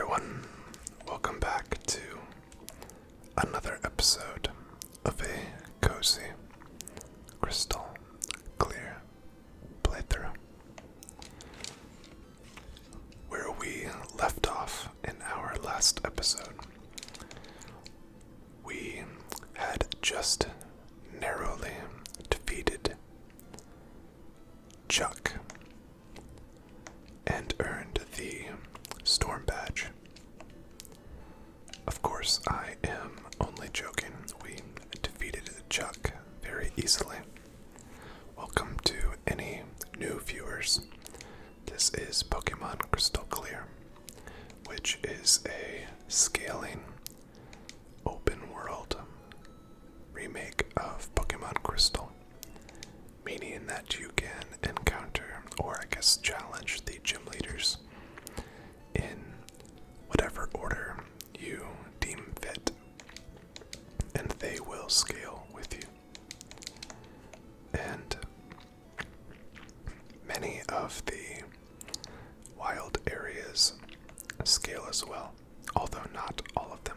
everyone, welcome back to another episode of a cozy, crystal clear playthrough. Where we left off in our last episode, we had just narrowly defeated Chuck and earned the Storm Badge. Of course, I am only joking. We defeated Chuck very easily. Welcome to any new viewers. This is Pokemon Crystal Clear, which is a scaling open world remake of Pokemon Crystal, meaning that you can encounter, or I guess challenge, the gym leaders in whatever order you deem fit, and they will scale with you. And many of the wild areas scale as well, although not all of them.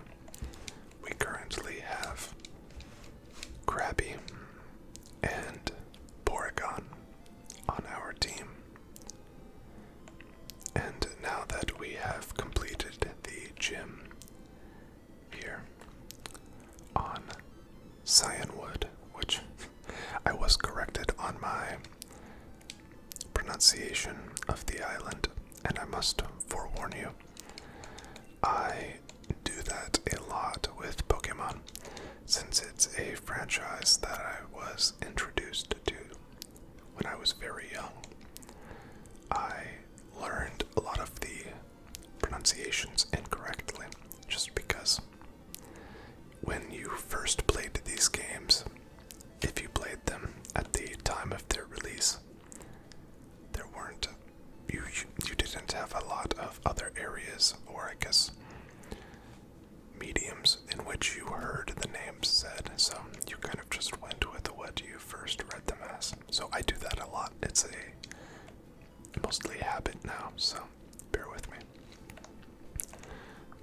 We currently have Krabby and Porygon on our team. And now that we have completed the gym here on Cyanwood, which I was corrected on my pronunciation of the island, and I must forewarn you, I do that a lot with Pokemon, since it's a franchise that I was introduced to when I was very young. I learned a lot of the pronunciations incorrectly, just because when you first played these games, if you played them at the time of their release, there weren't, you didn't have a lot of other areas, or I guess mediums, in which you heard the names said, so you kind of just went with what you first read them as. So I do that a lot. It's a mostly habit now, so bear with me.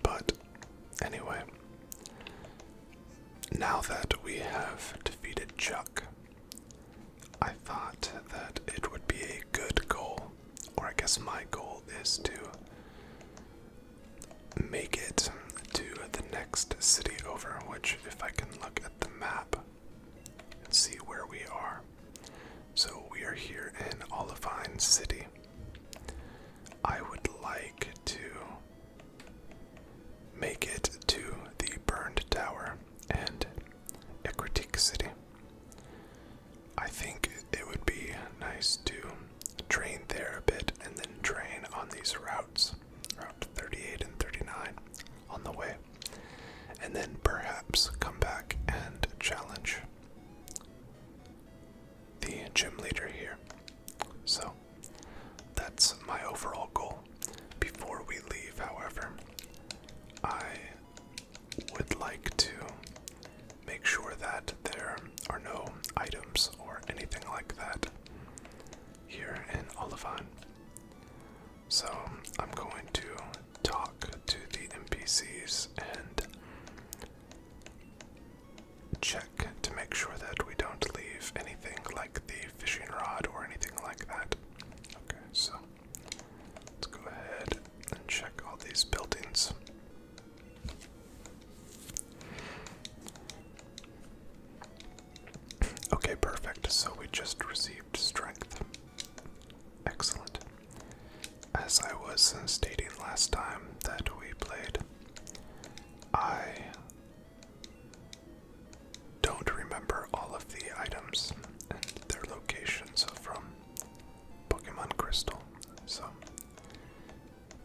But anyway, now that we have defeated Chuck, I thought that it would be a good goal, or I guess my goal is to make it to the next city over, which, if I can look at the map and see where we are. So we are here in Olivine City. I would like to make it to the Burned Tower and Ecruteak City. I think it would be nice to train there a bit and then train on these routes, Route 38 and 39 on the way, and then perhaps come back and challenge the gym leader here. So that's my overall goal. Before we leave, however, I would like to make sure that there are no items or anything like that here in Olivine. So I'm going to talk to the NPCs and check to make sure that we don't leave anything like the fishing rod or anything like that. Okay, so let's go ahead and check all these buildings. Okay, perfect. So we just received strength. Excellent. As I was stating last time that we played, I don't remember all of the items and their locations from Pokemon Crystal, so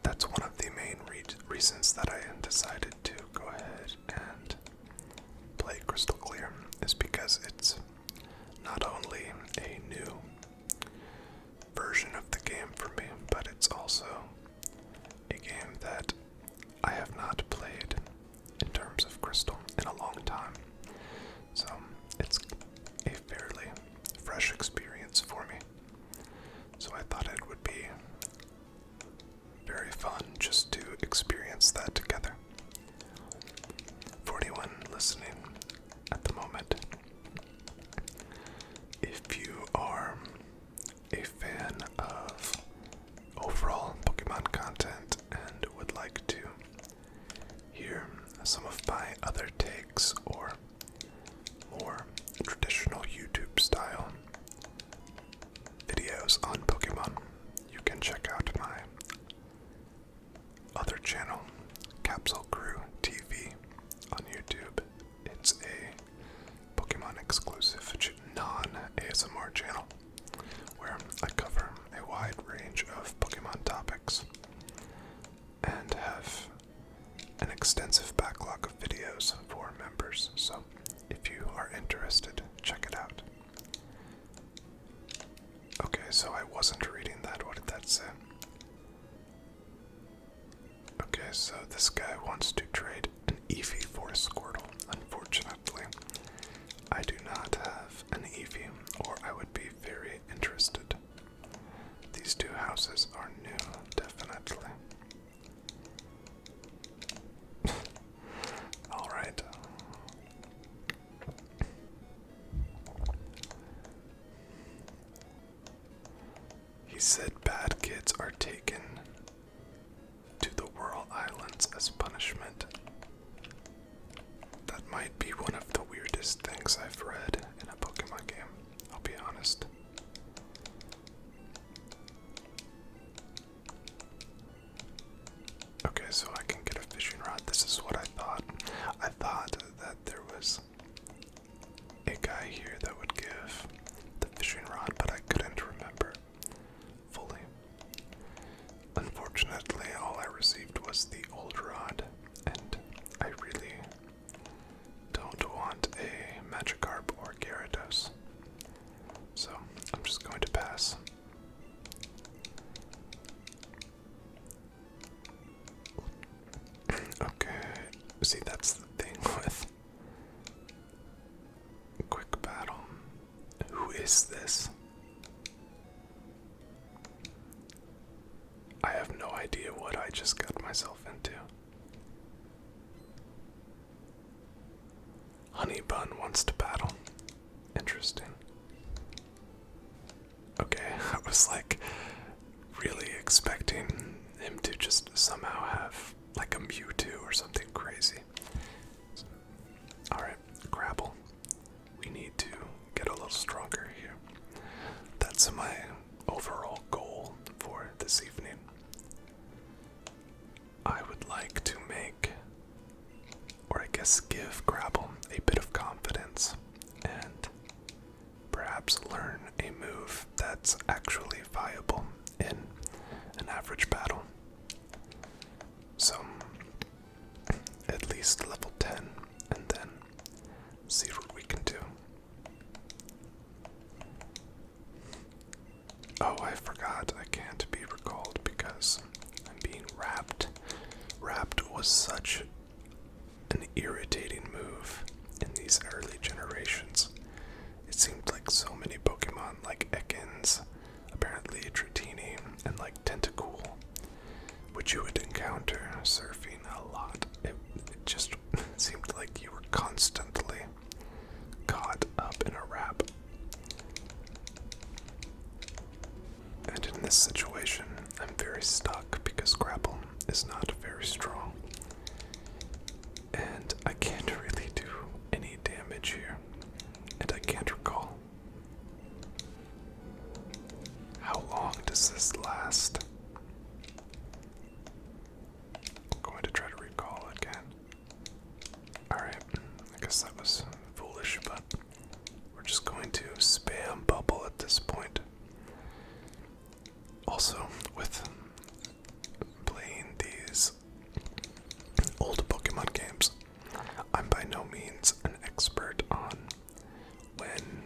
that's one of the main reasons that I decided to go ahead and play Crystal Clear, is because it's not only a new version of the game for me, but it's also a game that I have not played in terms of Crystal in a long time. So it's a fairly fresh experience for me. So I thought it would be very fun just to experience that some of my other takes or more traditional YouTube style videos on Pokemon, you can check out my other channel, Capsule Crew TV, on YouTube. It's a Pokemon exclusive non-ASMR channel where I cover a wide range of Pokemon topics and have an extensive backlog of videos for members, so if you are interested, check it out. Okay, so I wasn't reading that. What did that say? Okay, so this guy wants to trade an Eevee for a Squirtle. Unfortunately, I do not have an Eevee, or I would be very interested. These two houses are new, definitely. Alright. He said bad kids are taken to the Whirl Islands as punishment. That might be one of the weirdest things I've read in a Pokemon game, I'll be honest. Okay, so I can get a fishing rod. This is what I thought. I thought that there was a guy here that would give the fishing rod, but I couldn't remember fully. Unfortunately, all I received was the old rod, and I really don't want a Magikarp or Gyarados, so I'm just going to pass. Okay, see, that's the thing with quick battle. Who is this? I have no idea what I just got myself into. Honeybun wants to battle. Interesting. Okay, I was like really expecting him to just somehow have like a Mewtwo or something crazy. Alright, Krabble. We need to get a little stronger here. That's my overall goal for this evening. I would like to make, or I guess give Krabble a bit of confidence and perhaps learn a move that's actually viable in an average battle. So, at least level 10, and then see what we can do. Oh, I forgot, I can't be recalled because I'm being wrapped. Wrapped was such an irritating move in these early generations. It seemed like so many Pokemon, like Ekans, apparently Dratini, and like Tentacool, which you would encounter surfing a lot. It just seemed like you were constantly caught up in a wrap. And in this situation, I'm very stuck because Krabble is not very strong. And I can't really do any damage here. And I can't recall. How long does this last? I'm going to try to recall again. Alright, I guess that was foolish, but we're just going to spam bubble at this point. Also, with playing these old Pokemon games, I'm by no means an expert on when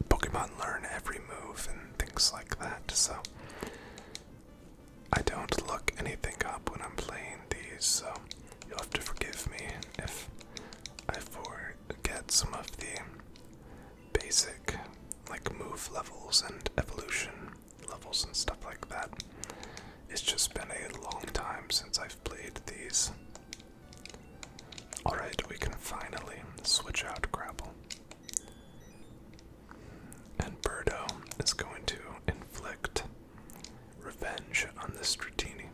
Pokemon learn every move and things like that, so I don't look anything up when I'm playing these, so you'll have to forgive me if I forget some of the basic, like, move levels and evolution levels and stuff like that. It's just been a long time since I've played these. Alright, we can finally switch out Krabble. And Birdo is going to inflict revenge on this Dratini.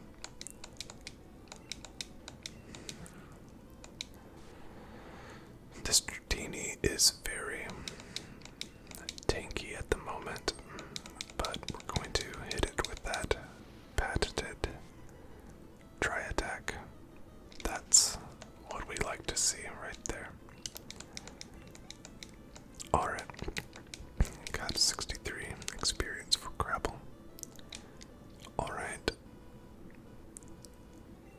This Dratini is very tanky at the moment, but we're going to hit it with that patented dry attack. That's what we like to see right there. Alright, got 63 experience for Krabble. Alright,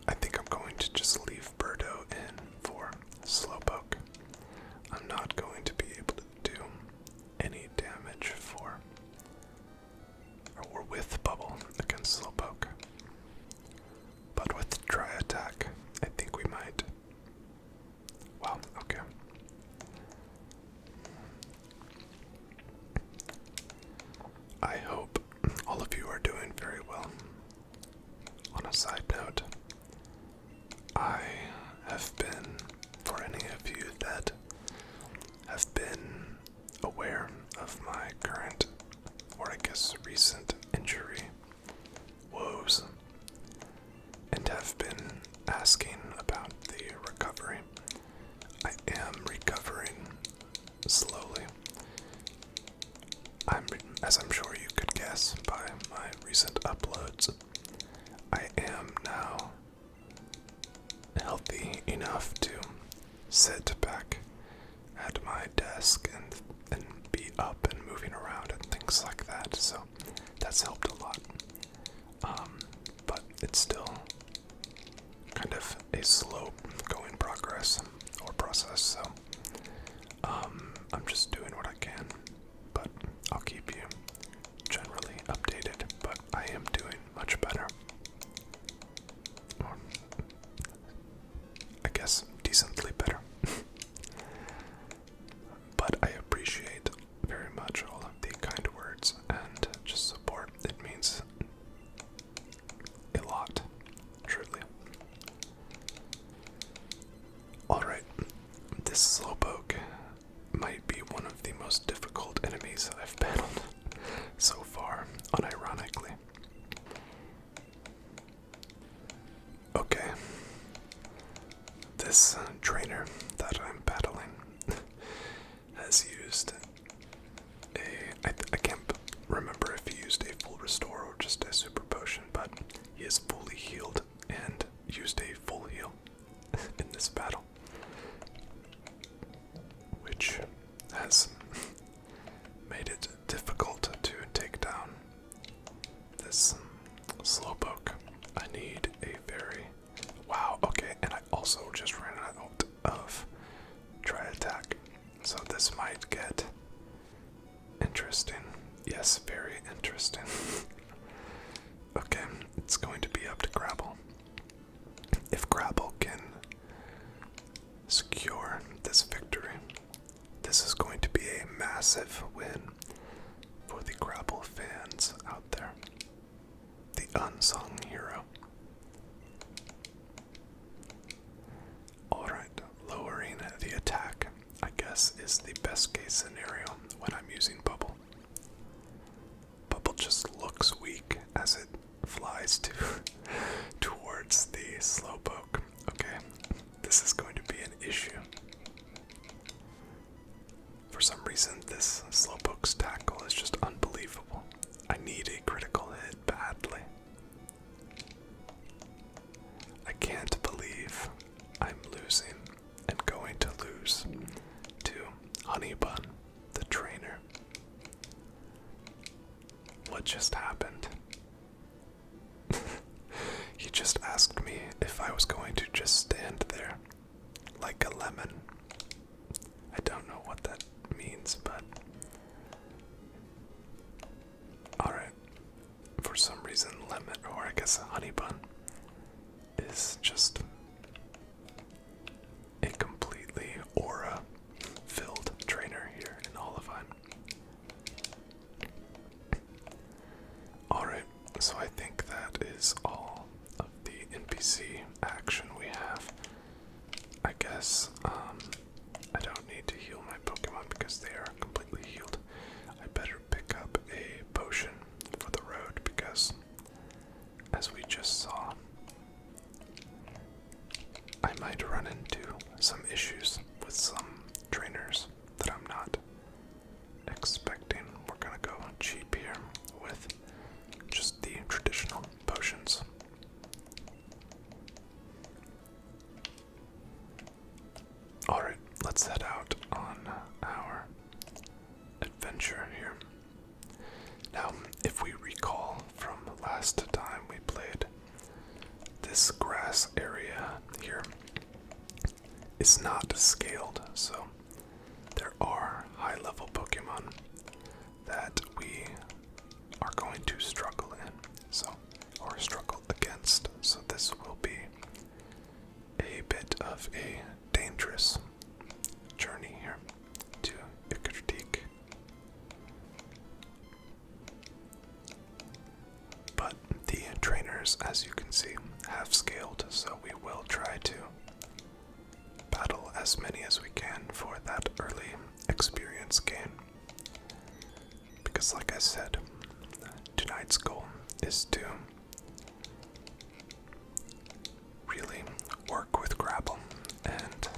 I think I'm going to just leave Birdo in for Slowpoke. I'm not going to be able to do any damage for, or with Bubble against Slowpoke. But with Dry Attack, I think we might. Wow, okay. I hope all of you are doing very well. On a side note, I have been, for any of you that have been aware of my current, or I guess recent injury woes, and have been asking about the recovery. I am recovering slowly. As I'm sure you could guess by my recent uploads, I am now healthy enough to sit back at my desk and be up and moving around and things like that, so that's helped a lot. But it's still kind of a slow going progress or process, so I'm just doing what I can, but I'll keep you generally updated. But I am doing much better, or I guess decently better. But I appreciate very much all of the kind words and just support. It means a lot, truly. Alright, this Slowpoke might be one of the most difficult enemies I've battled so far, unironically. Okay, this trainer that I'm battling has used I can't remember if he used a full restore or just a super potion, but he is fully healed and used a full heal in this battle, which has made it difficult to take down this Slowpoke. I need a very... Wow, okay, and I also just ran out of Dry Attack, so this might get interesting. Yes, very interesting. Okay, it's going to be up to Krabble. If Krabble can secure this victory, this is going to be a massive win for the Krabble fans out there. The unsung hero. Alright, lowering the attack, I guess, is the best case scenario when I'm using Bubble. Bubble just looks weak as it flies towards the Slowpoke. Okay, this is going to be an issue. For some reason, this Slowpoke's tackle is just unbelievable. I need a critical hit badly. I can't believe I'm losing and going to lose to Honeybun, the trainer. What just happened? He just asked me if I was going to just stand there like a lemon. I don't know what that means, but alright. For some reason, lemon, or I guess Honeybun, is just a completely aura-filled trainer here in Olivine. Alright, so I think that is all of the NPC action we have. I guess, I don't need to heal my Pokemon because they are completely healed. I better pick up a potion for the road because, as we just saw, I might run into some issues with some Alright, let's head out on our adventure here. Now, if we recall from last time we played, this grass area here is not scaled, so there are high-level Pokemon that we are going to struggle in, or struggle against. So this will be a bit of a dangerous journey here to Ecruteak. But the trainers, as you can see, have scaled, so we will try to battle as many as we can for that early experience gain. Because like I said, tonight's goal is to really work with Krabble and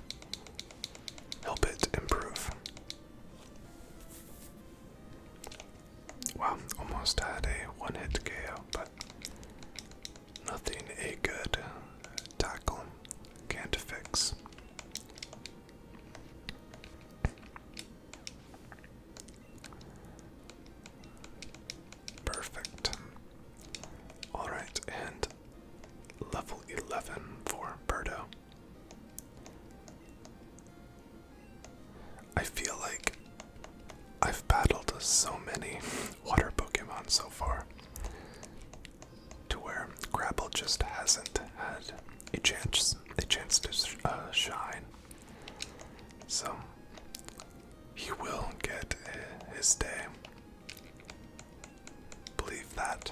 help it improve. Wow, almost had a one-hit KO, but nothing a good tackle can't fix. Perfect. Alright, and level 11 for Birdo. I feel like I've battled so many water Pokemon so far, to where Krabble just hasn't had a chance to shine. So he will get his day. Believe that.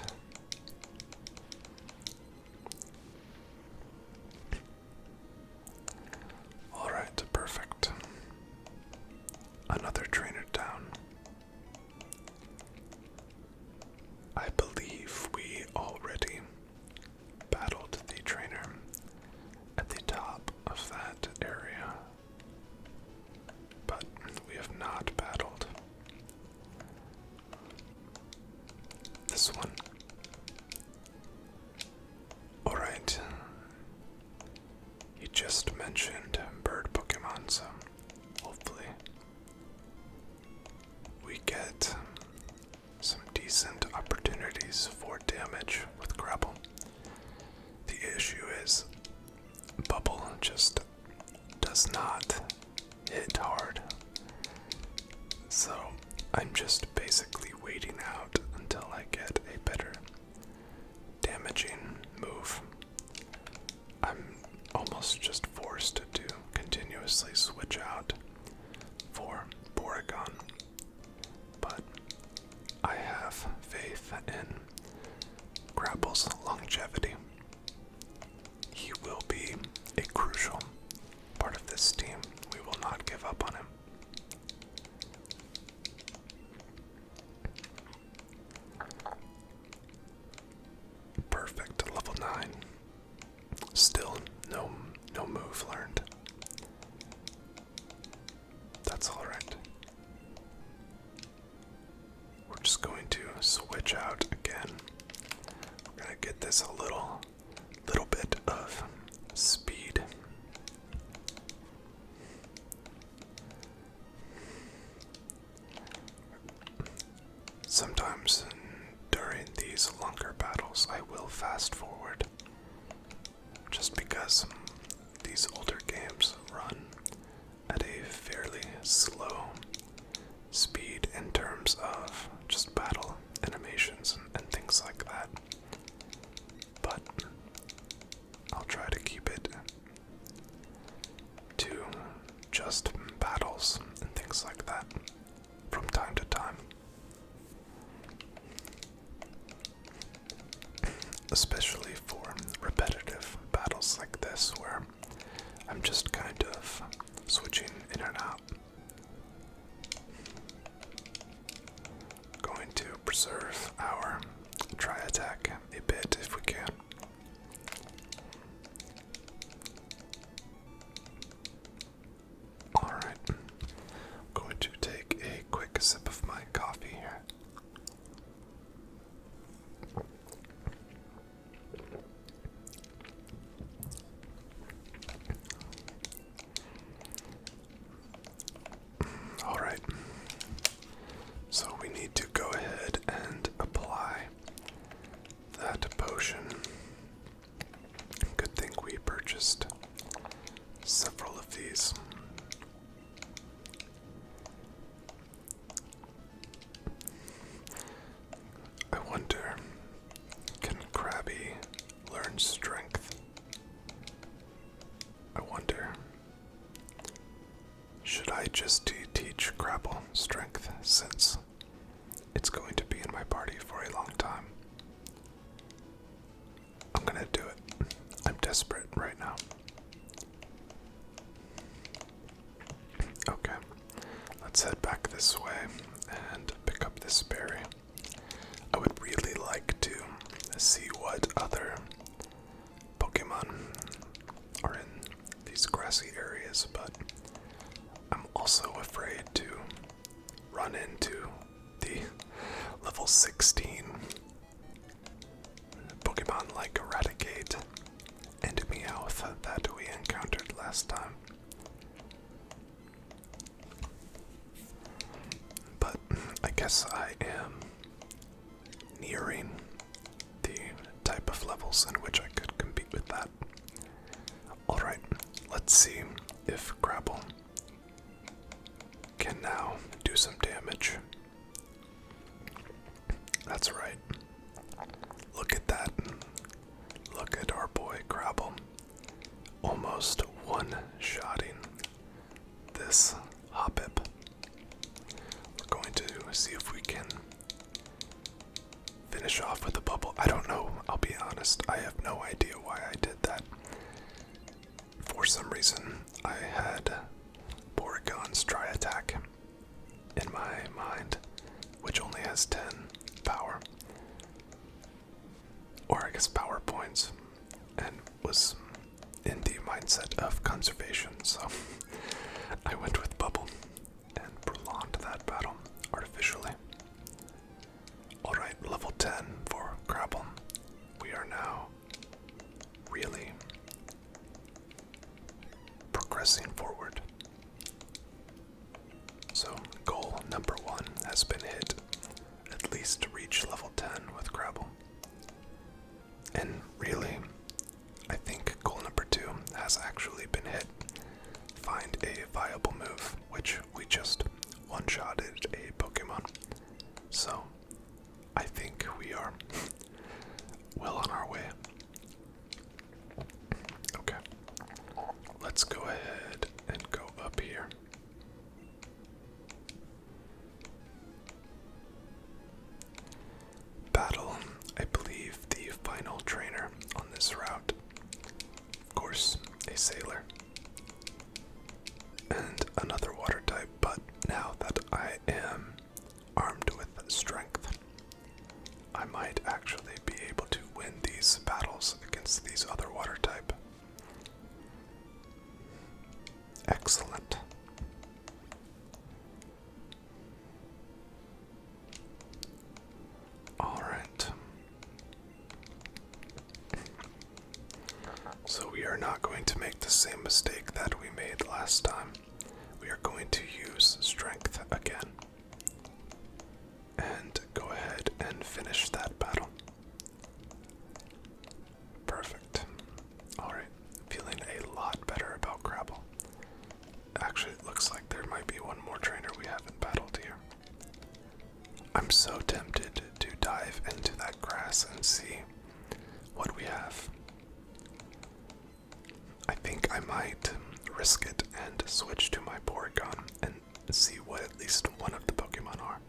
Alright, perfect. Another trainer down. I believe we already battled the trainer at the top of that area, but we have not battled this one. Alright. You just mentioned bird Pokemon, so hopefully we get some decent opportunities for damage with Krabble. The issue is Bubble just does not hit hard, so I'm just basically waiting out until I get a better damaging move. I'm almost just forced to continuously switch out for Porygon, but I have faith in Krabble's longevity. He will be a crucial part of this team. We will not give up on him. Perfect, level 9. Still no move learned. That's alright. We're just going to switch out again. We're gonna get this a little bit of speed. Sometimes during these longer battles I will fast forward, just because these older games run at a fairly slow speed in terms of just battle animations and things like that. But I'll try to keep it to just battles and things like that from time to time. Especially for repetitive battles like this, where I'm just kind of switching in and out. should I just teach Krabble strength since it's going to be in my party for a long time? I'm gonna do it. I'm desperate right now. Okay, let's head back this way and pick up this berry. I would really like to see what other Pokemon are in these grassy areas, but I'm also afraid to run into the level 16 Pokemon like Eradicate and Meowth that we encountered last time. But I guess I am nearing the type of levels in which I could compete with that. Alright, let's see if Krabble can now do some damage. That's right. Look at that. Look at our boy Krabble. Almost one-shotting this Hoppip. We're going to see if we can finish off with a bubble. I don't know, I'll be honest. I have no idea why I did that. For some reason, I had Porygon's Dry Attack in my mind, which only has 10 power. Or I guess power points, and was in the mindset of conservation, so I went with Bubble and prolonged that battle artificially. Alright, level 10 for Krabble. We are now really progressing forward. So, goal number 1 has been hit. At least to reach level 10 with Krabble. And really, I think goal number 2 has actually been hit. Find a viable move, which we just one-shotted a Pokemon. So, I think we are well on our way. Okay, let's go ahead and go up here. Battle, I believe, the final trainer on this route. Of course, a sailor. And another water type, but now that I am armed with strength, I might actually be able to win these battles against these other water type. Excellent. Alright. So we are not going to make the same mistake that we made last time. We are going to use strength again. And go ahead and finish that battle. Perfect. Alright, feeling a lot better about Krabble. Actually, it looks like there might be one more trainer we haven't battled here. I'm so tempted to dive into that grass and see what we have. I think I might risk it and switch to my Porygon and see what at least one of the Pokemon are.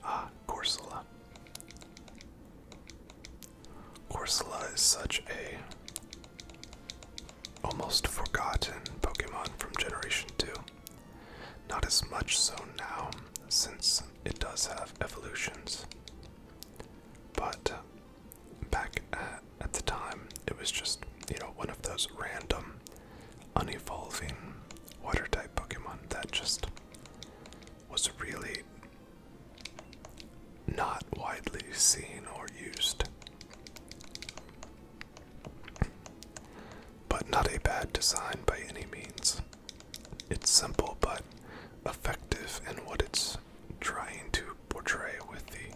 Ah, Corsola. Corsola is such a almost forgotten Pokemon from Generation 2. Not as much so now, since it does have evolutions. But back at the time, it was just, one of those random, unevolving water-type Pokemon that just was really not widely seen or used. But not a bad design by any means. It's simple but effective in what it's trying to portray with the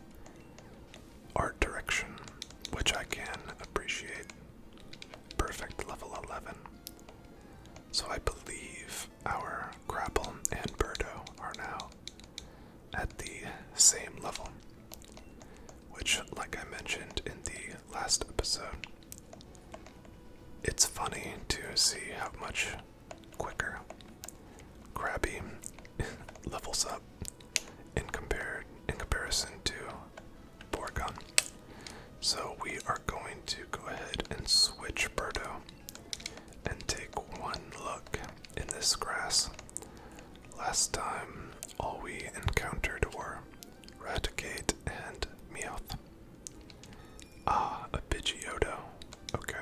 art direction, which I can appreciate. Perfect level 11. So I believe our Krabble and Birdo are now at the same level, which, like I mentioned in the last episode, it's funny to see how much quicker Krabby levels up in comparison to Porygon. So we are going to go ahead and switch Birdo and take one look in this grass. Last time, all we encountered were Raticate and Meowth. Ah, a Pidgeotto. Okay.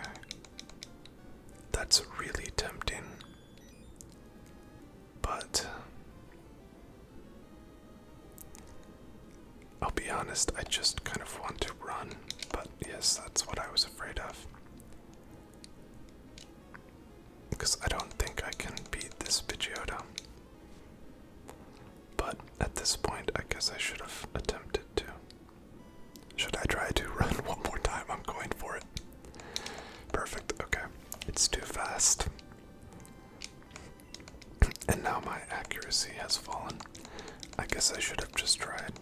That's really tempting. But I'll be honest, I just kind of want to run. But yes, that's what I was afraid of. Because I don't think I can beat this Pidgeotto. But at this point, I guess I should have attempted to. Should I try to run one more time? I'm going for it. Perfect, okay. It's too fast. And now my accuracy has fallen. I guess I should have just tried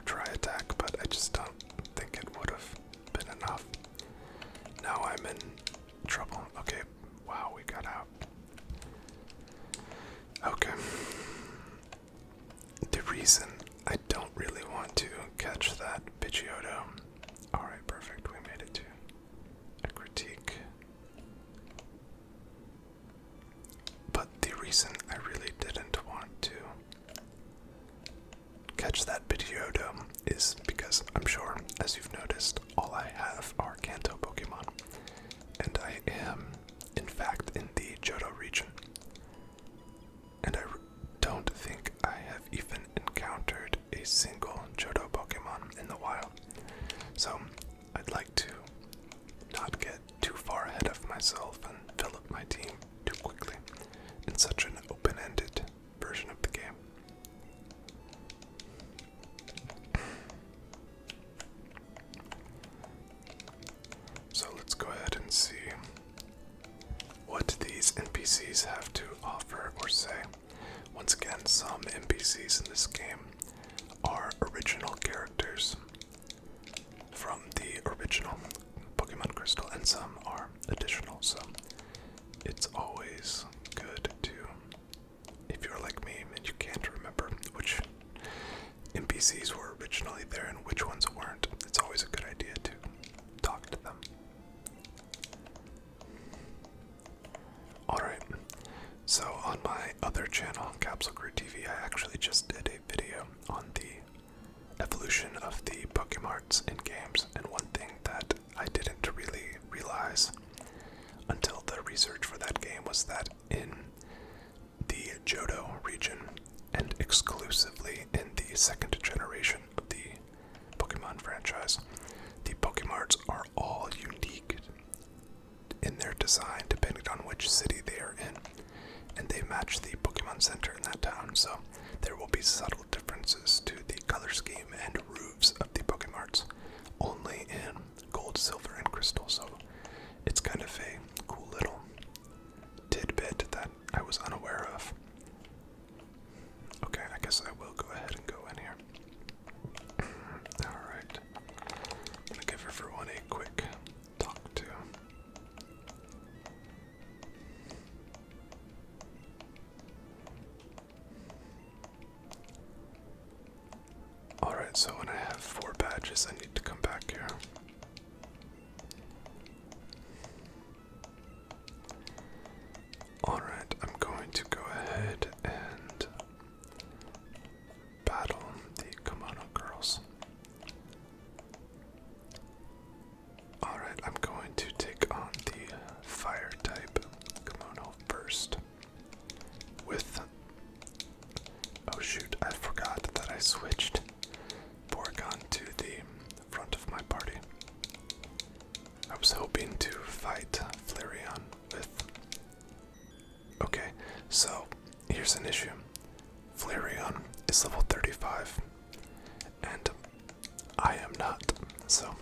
try attack, but I just don't think it would have been enough. Now I'm in trouble. Okay, wow, we got out. Okay. The reason I don't really want to catch that Pidgeotto. Alright, perfect, we made it to Ecruteak. But the reason I really didn't want to catch that Pidgeotto is because I'm sure, as you've noticed, all I have are Kanto Pokemon. And I am, in fact, in the Johto region. And I don't think I have even encountered a single Johto Pokemon in the wild. So I'd like to not get too far ahead of myself and fill up my team too quickly in such an open-ended version of the game. So let's go ahead and see what these NPCs have to offer or say. Once again, some NPCs in this game are original characters from the original Pokemon Crystal, and some are additional, so it's always good to, if you're like me and you can't remember which NPCs were originally there and which ones weren't, it's always a good idea to talk to them. Alright, so on my other channel, Capsule Crew TV, I actually just did a video on the evolution of the Pokemarts in games, and one thing that I didn't really realize until the research for that game was that in the Johto region, and exclusively in the second generation of the Pokemon franchise, the Pokemarts are all unique in their design depending on which city they are in, and they match the Pokemon Center in that town, so there will be subtle differences to the color scheme and roofs of the Pokemarts, only in Gold, Silver, and Crystal, so it's kind of a cool little tidbit that I was unaware of. Okay, I guess I will go ahead and go in here. Alright. I'm gonna give everyone a quick talk to. Alright, so when I have 4 badges, I need to come back here. Alright, I'm going to go ahead and battle the Kimono Girls. Alright, I'm going to take on the fire type Kimono first with... Oh shoot, I forgot that I switched Porygon to the front of my party. I was hoping to fight Flareon with... Okay, so here's an issue. Flareon is level 35, and I am not. So,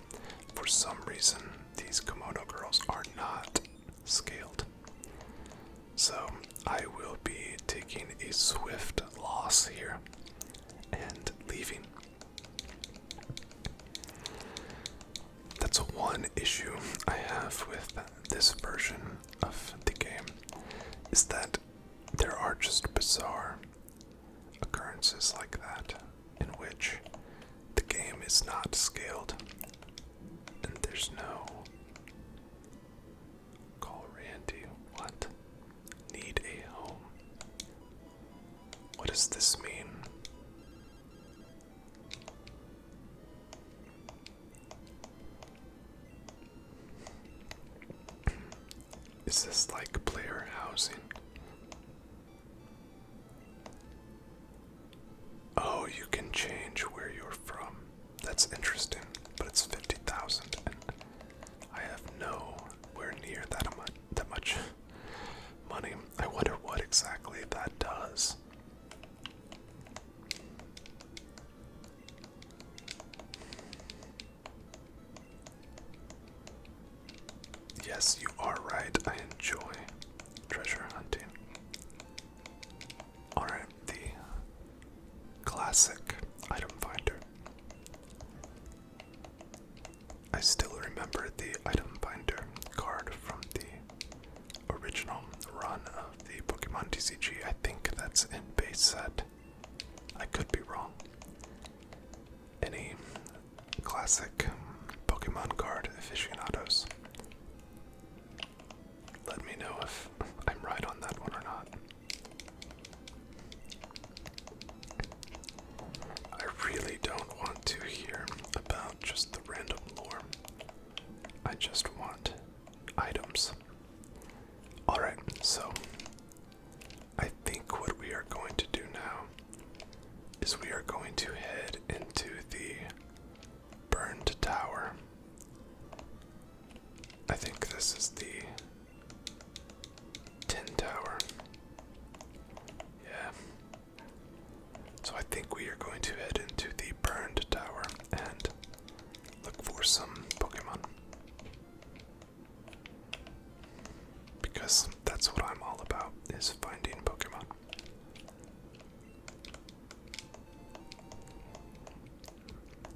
for some reason, these Kimono Girls are not scaled. So, I will be taking a swift loss here and leaving. That's one issue I have with this version of the game, is that there are just bizarre occurrences like that, in which the game is not scaled, and there's no call Randy. What? Need a home. What does this mean? Is this like player housing? Oh, you can change where you're from. That's interesting, but it's 50,000 and I have nowhere near that much money. I wonder what exactly that does. Yes, you are right. I enjoy treasure hunting. Alright, the classic item finder. I still remember the item finder card from the original run of the Pokemon TCG. I think that's in base set. I could be wrong. Any classic Pokemon card aficionados, let me know if I'm right on that one or not. I really don't want to hear about just the random lore. I just want items. Alright, so I think what we are going to do now is we are going to head into the burned tower. I think this is the tin tower. Yeah. So I think we are going to head into the burned tower and look for some Pokemon. Because that's what I'm all about, is finding Pokemon.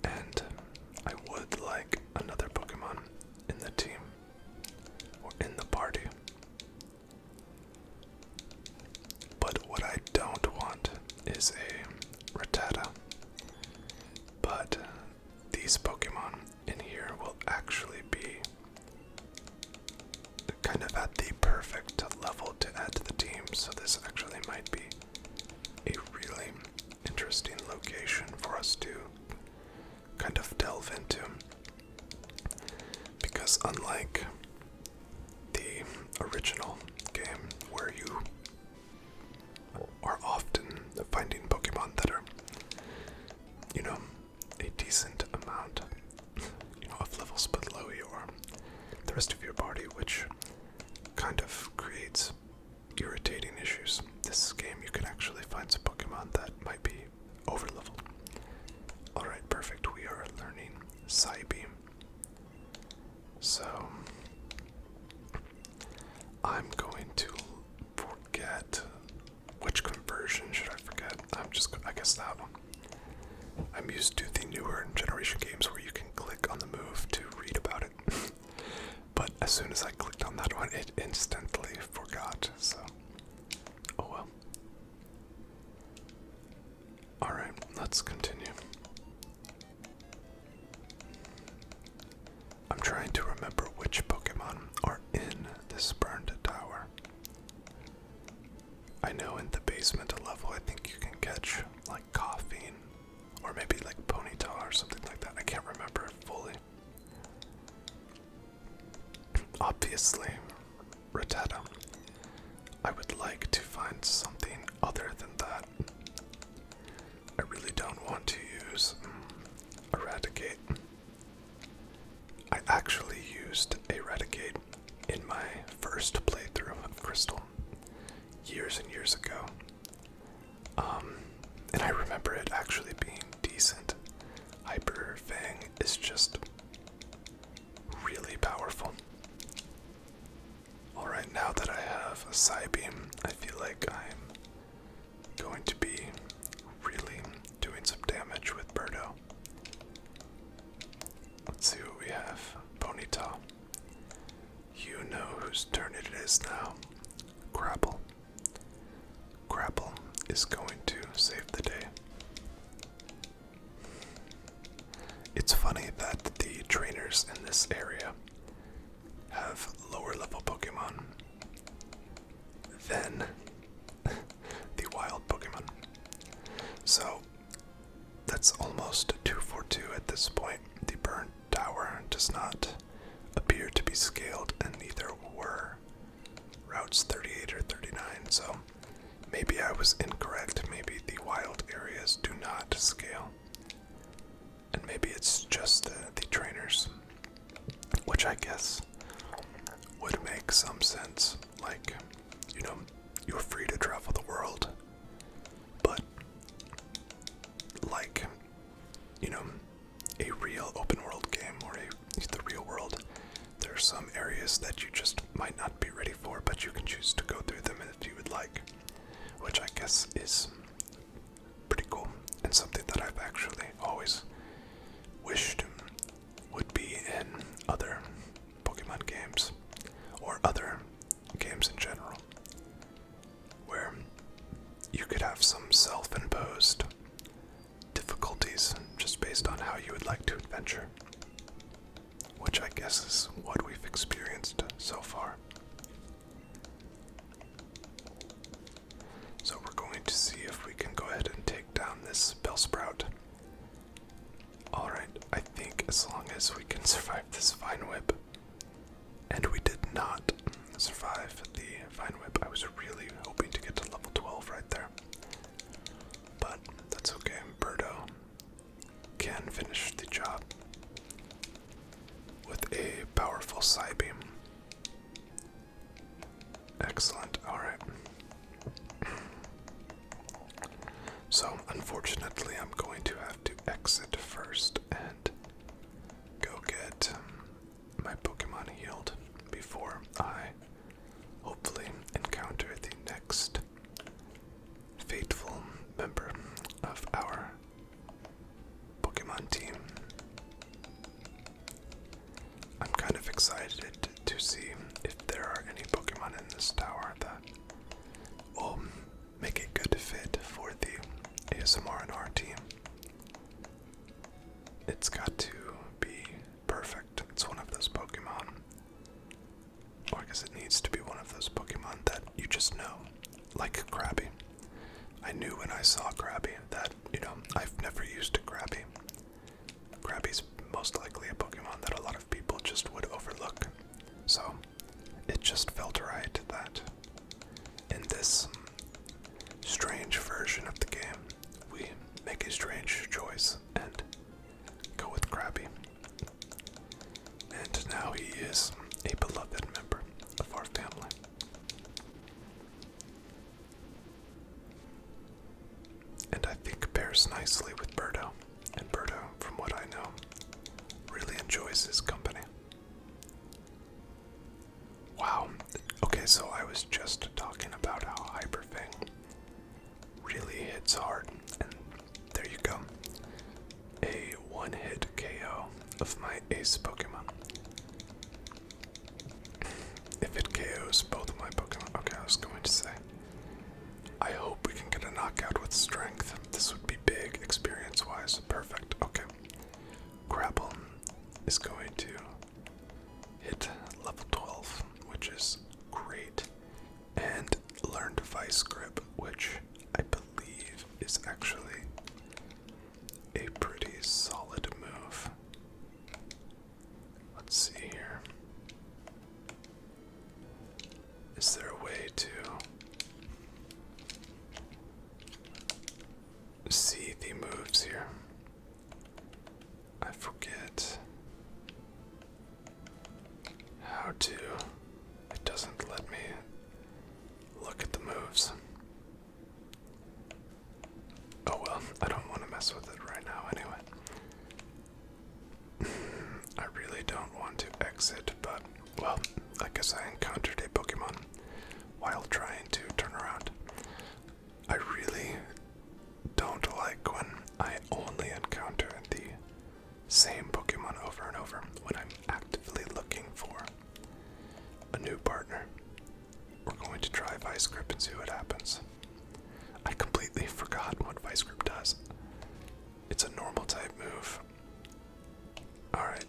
And I would like another Pokemon in the team, or in the party. But what I don't want is a Rattata. But these Pokemon in here will actually be kind of at the perfect level to add to the team, so this actually might be a really interesting location for us to kind of delve into. Because unlike the original game, where you are often finding Pokemon that are, you know, a decent amount, of levels below the rest of your party, which kind of creates irritating issues. This game, you can actually find some Pokemon that might be over-leveled. Alright, perfect. We are learning Psybeam. So, I'm going to forget. Which conversion should I forget? I guess that one. I'm used to the newer generation games where you can click on the move to read about it. But as soon as I clicked on that one, it instantly forgot, so. Oh well. Alright, let's continue. I'm trying to remember which Pokemon are in this burned tower. I know in the basement level, I think you can catch like Coughing, or maybe like Ponyta or something like that. I can't remember it fully. Obviously, Rattata. I would like to find something other than that. I really don't want to use Eradicate. I actually used Eradicate in my first playthrough of Crystal years and years ago. And I remember it actually being decent. Hyper Fang is just really powerful. Alright, now that I have a Psybeam, I feel like I'm going to be really doing some damage with Birdo. Let's see what we have. Ponyta. You know whose turn it is now. Krabble. Krabble is going to save the day. It's funny that the trainers in this area have lower level Pokemon than the wild Pokemon. So that's almost 2 for 2 at this point. The burnt tower does not appear to be scaled, and neither were routes 38 or 39, so maybe I was incorrect. Maybe the wild areas do not scale, and maybe it's just the trainers, which I guess would make some sense. Like, you know, you're free to travel the world, but like, you know, a real open world game or the real world, there are some areas that you just might not be ready for, but you can choose to go through them if you would like, which I guess is pretty cool, and something that I've actually always wished would be in other Pokemon games, or other games in general, where you could have some self-imposed difficulties just based on how you would like to adventure, which I guess is what we've experienced so far. So we're going to see if we can go ahead and take down this Bellsprout. Alright, I think as long as we can survive this Vine Whip, and we did not survive the Vine Whip. I was really hoping to get to level 12 right there, but that's okay. Birdo can finish the job with a powerful Psybeam. Excellent, alright. So, unfortunately, I'm going to have to exit first and go get my Pokemon healed before I hopefully encounter the next fateful member of our Pokemon team. I'm kind of excited to see if there are any Pokemon in this tower that will make a good fit for the ASMR&R team. It's got to be perfect. It's one of those Pokemon, or I guess it needs to be one of those Pokemon that you just know, like Krabby. I knew when I saw Krabby that, you know, I've never used a Krabby. Krabby's most likely a Pokemon that a lot of people just would overlook. So it just felt right that in this strange version of the game, we make a strange choice and go with Krabby. And now he is a beloved member of our family. And I think pairs nicely with Birdo. And Birdo, from what I know, really enjoys his company. Wow. Okay, so I was just talking about how Hyperfang really hits hard, and there you go. A one-hit KO of my ace Pokemon. If it KOs both of my Pokemon, okay, I was going to say, I hope we can get a knockout with strength. This would be big experience-wise. Perfect, okay. Krabble is going to hit level 12, which is great, and learned Vice Grip, which I believe is actually a pretty solid move. Let's see here. Is there a way to see the moves here? I forget how to. It doesn't let me look at the moves. Oh well, I don't want to mess with it right now anyway. I really don't want to exit, but, well, I guess I encountered a Pokemon while trying to turn around. I really don't like when I only encounter the same Pokemon over and over when I'm actively looking for a new partner. We're going to try Vice Grip and see what happens. completely forgot what Vice Grip does. It's a normal type move. Alright.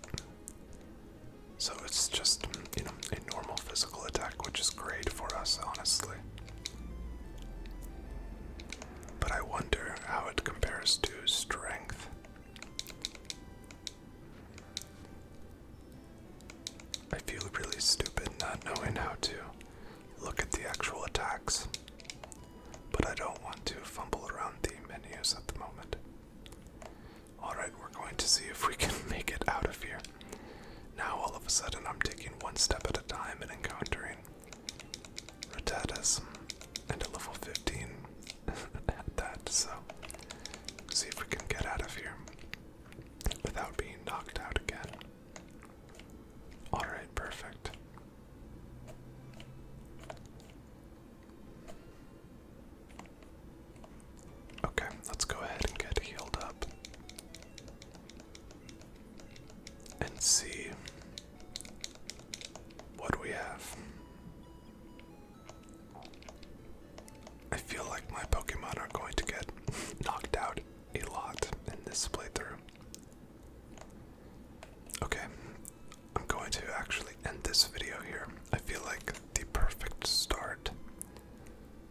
So it's just, a normal physical attack, which is great for us, honestly. But I wonder how it compares to strength. I feel really stupid not knowing how to look at the actual attacks, but I don't want to fumble around the menus at the moment. Alright, we're going to see if we can make it out of here. Now all of a sudden I'm taking one step at a time and encountering Rattatas and a level 15 at that, so see if we can get out of here without being knocked out again. Alright, perfect. Okay, let's go ahead and get healed up and see what we have. I feel like my Pokemon are going to get knocked out a lot in this playthrough. Okay, I'm going to actually end this video here. I feel like the perfect start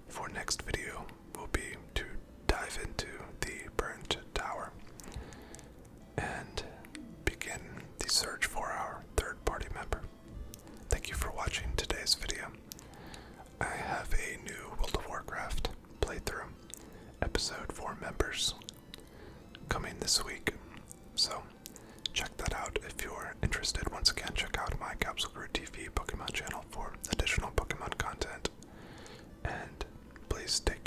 for next video will be to dive into the burnt tower and begin the search for our third party member. Thank you for watching today's video. I have a new World of Warcraft playthrough, episode for members, coming this week, so check that out if you're interested. Once again, check out my Capsule Crew TV Pokemon channel for additional Pokemon content, and please take